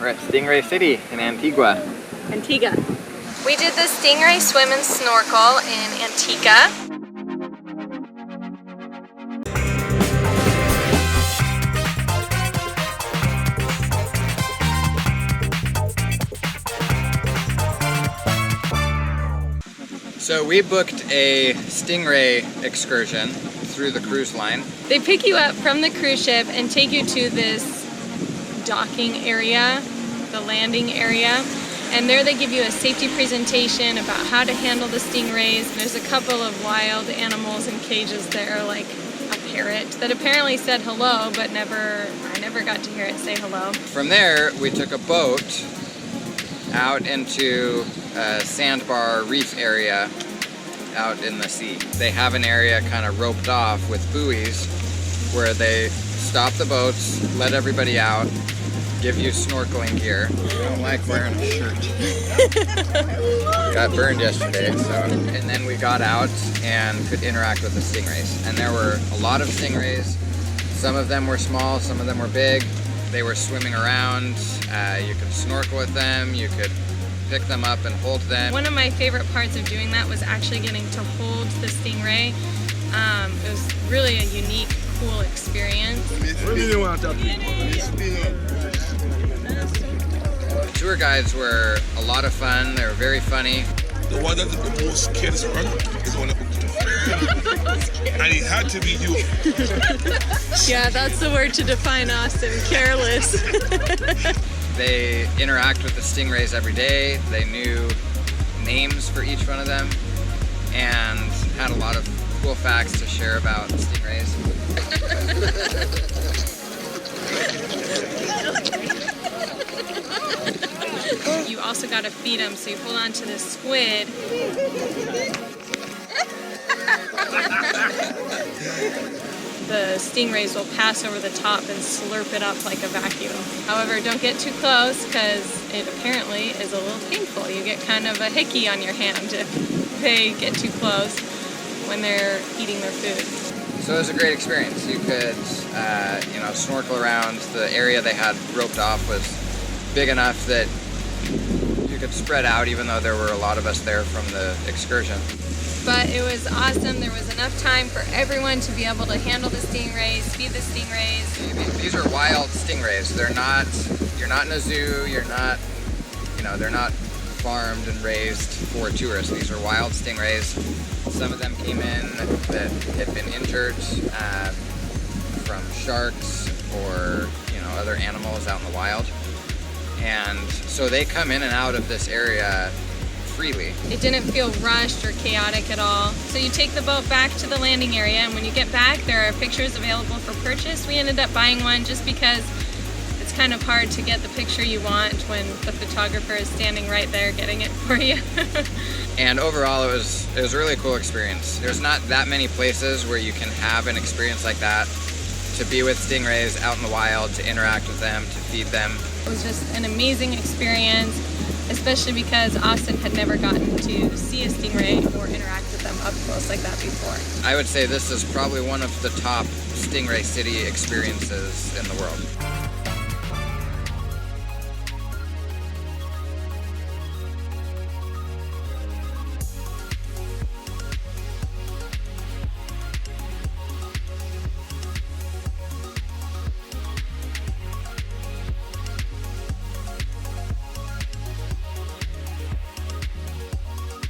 We're at Stingray City in Antigua. Antigua. We did the stingray swim and snorkel in Antigua. So we booked a stingray excursion through the cruise line. They pick you up from the cruise ship and take you to this docking area, the landing area, and there they give you a safety presentation about how to handle the stingrays. There's a couple of wild animals in cages there, like a parrot that apparently said hello, but I never got to hear it say hello. From there, we took a boat out into a sandbar reef area out in the sea. They have an area kind of roped off with buoys where they stop the boats, let everybody out, give you snorkeling gear. I don't like wearing a shirt. Got burned yesterday, so. And then we got out and could interact with the stingrays. And there were a lot of stingrays. Some of them were small, some of them were big. They were swimming around. You could snorkel with them. You could pick them up and hold them. One of my favorite parts of doing that was actually getting to hold the stingray. It was really a unique, cool experience. The tour guides were a lot of fun. They were very funny. The one that's the most careless one is the one that booked it. And it had to be you. Yeah, that's the word to define Austin, careless. They interact with the stingrays every day. They knew names for each one of them and had a lot of cool facts to share about stingrays. You also got to feed them, so you hold on to this squid. The stingrays will pass over the top and slurp it up like a vacuum. However, don't get too close because it apparently is a little painful. You get kind of a hickey on your hand if they get too close when they're eating their food. So it was a great experience. You could, snorkel around. The area they had roped off was big enough that you could spread out, even though there were a lot of us there from the excursion. But it was awesome. There was enough time for everyone to be able to handle the stingrays, feed the stingrays. These are wild stingrays. You're not in a zoo. They're not farmed and raised for tourists. These are wild stingrays. Some of them came in that had been injured from sharks or other animals out in the wild. And so they come in and out of this area freely. It didn't feel rushed or chaotic at all. So you take the boat back to the landing area, and when you get back, there are pictures available for purchase. We ended up buying one just because it's kind of hard to get the picture you want when the photographer is standing right there getting it for you. And overall, it was a really cool experience. There's not that many places where you can have an experience like that, to be with stingrays out in the wild, to interact with them, to feed them. It was just an amazing experience, especially because Austin had never gotten to see a stingray or interact with them up close like that before. I would say this is probably one of the top Stingray City experiences in the world.